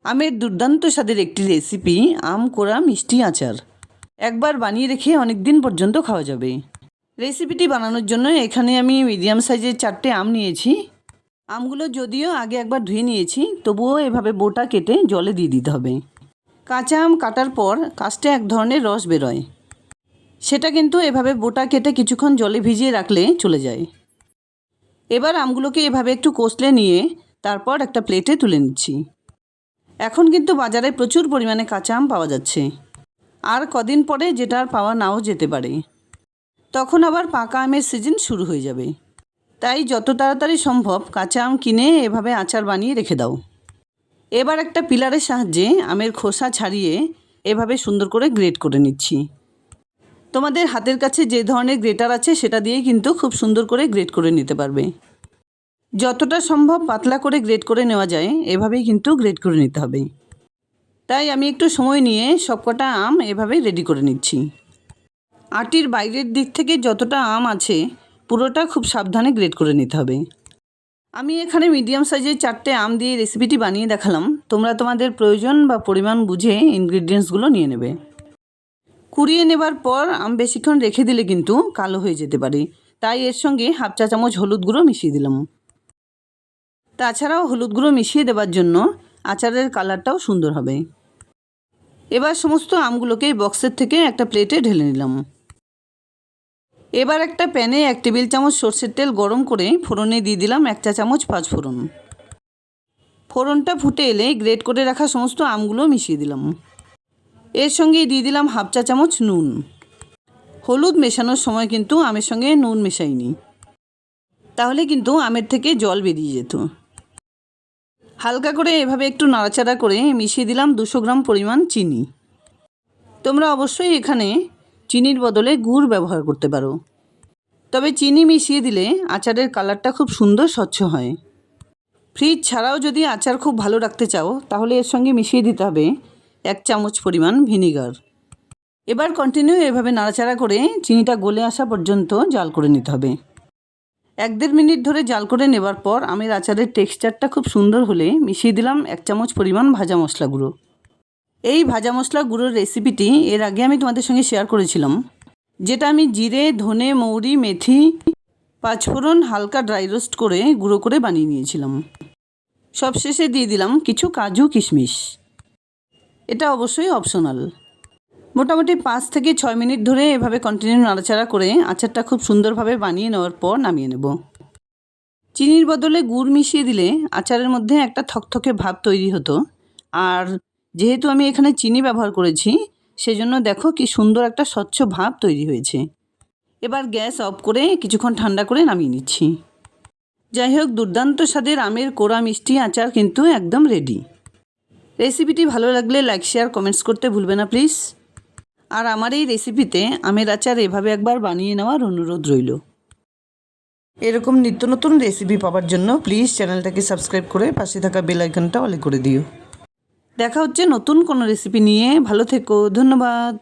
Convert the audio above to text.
আমের দুর্দান্ত স্বাদের একটি রেসিপি আম কোড়া মিষ্টি আচার। একবার বানিয়ে রেখে অনেক দিন পর্যন্ত খাওয়া যাবে। রেসিপিটি বানানোর জন্য এখানে আমি মিডিয়াম সাইজের 4টে আম নিয়েছি। আমগুলো যদিও আগে একবার ধুয়ে নিয়েছি, তবুও এভাবে বোটা কেটে জলে দিয়ে দিতে হবে। কাঁচা আম কাটার পর কাস্টে এক ধরনের রস বেরোয়, সেটা কিন্তু এভাবে বোটা কেটে কিছুক্ষণ জলে ভিজিয়ে রাখলে চলে যায়। এবার আমগুলোকে এভাবে একটু কষলে নিয়ে তারপর একটা প্লেটে তুলে নিচ্ছি। এখন কিন্তু বাজারে প্রচুর পরিমাণে কাঁচা আম পাওয়া যাচ্ছে, আর কদিন পরে যেটা আর পাওয়া নাও যেতে পারে। তখন আবার পাকা আমের সিজন শুরু হয়ে যাবে। তাই যত তাড়াতাড়ি সম্ভব কাঁচা আম কিনে এভাবে আচার বানিয়ে রেখে দাও। এবার একটা পিলারের সাহায্যে আমের খোসা ছাড়িয়ে এভাবে সুন্দর করে গ্রেট করে নিচ্ছি। তোমাদের হাতের কাছে যে ধরনের গ্রেটার আছে সেটা দিয়েই কিন্তু খুব সুন্দর করে গ্রেট করে নিতে পারবে। যতটা সম্ভব পাতলা করে গ্রেট করে নেওয়া যায় এভাবেই কিন্তু গ্রেট করে নিতে হবে। তাই আমি একটু সময় নিয়ে সবকটা আম এভাবে রেডি করে নিচ্ছি। আটির বাইরের দিক থেকে যতটা আম আছে পুরোটা খুব সাবধানে গ্রেট করে নিতে হবে। আমি এখানে মিডিয়াম সাইজের 4টে আম দিয়ে রেসিপিটি বানিয়ে দেখালাম। তোমরা তোমাদের প্রয়োজন বা পরিমাণ বুঝে ইনগ্রিডিয়েন্টসগুলো নিয়ে নেবে। কুড়িয়ে নেবার পর আম বেশিক্ষণ রেখে দিলে কিন্তু কালো হয়ে যেতে পারে, তাই এর সঙ্গে হাফ চা চামচ হলুদ গুঁড়ো মিশিয়ে দিলাম। তাছাড়াও হলুদ গুঁড়ো মিশিয়ে দেওয়ার জন্য আচারের কালারটাও সুন্দর হবে। এবার সমস্ত আমগুলোকে বক্সের থেকে একটা প্লেটে ঢেলে নিলাম। এবার একটা প্যানে 1 টেবিল চামচ সর্ষের তেল গরম করে ফোড়নে দিয়ে দিলাম 1 চা চামচ পাঁচফোড়ন। ফোড়নটা ফুটে এলে গ্রেট করে রাখা সমস্ত আমগুলো মিশিয়ে দিলাম। এর সঙ্গে দিয়ে দিলাম হাফ চা চামচ নুন। হলুদ মেশানোর সময় কিন্তু আমের সঙ্গে নুন মেশাইনি, তাহলে কিন্তু আমের থেকে জল বেরিয়ে যেত। হালকা করে এভাবে একটু নাড়াচাড়া করে মিশিয়ে দিলাম 200 গ্রাম পরিমাণ চিনি। তোমরা অবশ্যই এখানে চিনির বদলে গুড় ব্যবহার করতে পারো, তবে চিনি মিশিয়ে দিলে আচারের কালারটা খুব সুন্দর স্বচ্ছ হয়। ফ্রিজ ছাড়াও যদি আচার খুব ভালো রাখতে চাও তাহলে এর সঙ্গে মিশিয়ে দিতে হবে 1 চামচ পরিমাণ ভিনিগার। এবার কন্টিনিউ এভাবে নাড়াচাড়া করে চিনিটা গলে আসা পর্যন্ত জাল করে নিতে হবে। 1-1.5 মিনিট ধরে জাল করে নেবার পর আমের আচারের টেক্সচারটা খুব সুন্দর হলে মিশিয়ে দিলাম 1 চামচ পরিমাণ ভাজা মশলা গুঁড়ো। এই ভাজা মশলা গুঁড়োর রেসিপিটি এর আগে আমি তোমাদের সঙ্গে শেয়ার করেছিলাম, যেটা আমি জিরে, ধনে, মৌরি, মেথি, পাঁচফোড়ন হালকা ড্রাই রোস্ট করে গুঁড়ো করে বানিয়ে নিয়েছিলাম। সবশেষে দিয়ে দিলাম কিছু কাজু কিশমিশ। এটা অবশ্যই অপশনাল। মোটামুটি 5 থেকে 6 মিনিট ধরে এভাবে কন্টিনিউ নাড়াচাড়া করে আচারটা খুব সুন্দরভাবে বানিয়ে নেওয়ার পর নামিয়ে নেব। চিনির বদলে গুড় মিশিয়ে দিলে আচারের মধ্যে একটা থকথকে ভাব তৈরি হতো, আর যেহেতু আমি এখানে চিনি ব্যবহার করেছি সেজন্য দেখো কি সুন্দর একটা স্বচ্ছ ভাব তৈরি হয়েছে। এবার গ্যাস অফ করে কিছুক্ষণ ঠান্ডা করে নামিয়ে নিচ্ছি। যাই হোক, দুর্দান্ত স্বাদের আমের কোড়া মিষ্টি আচার কিন্তু একদম রেডি। রেসিপিটি ভালো লাগলে লাইক, শেয়ার, কমেন্টস করতে ভুলবে না প্লিজ। আর আমার এই রেসিপিতে আমের আচার এভাবে একবার বানিয়ে নেওয়ার অনুরোধ রইল। এরকম নিত্য নতুন রেসিপি পাওয়ার জন্য প্লিজ চ্যানেলটাকে সাবস্ক্রাইব করে পাশে থাকা বেল আইকনটা অলে করে দিও। দেখা হচ্ছে নতুন কোনো রেসিপি নিয়ে। ভালো থেকো, ধন্যবাদ।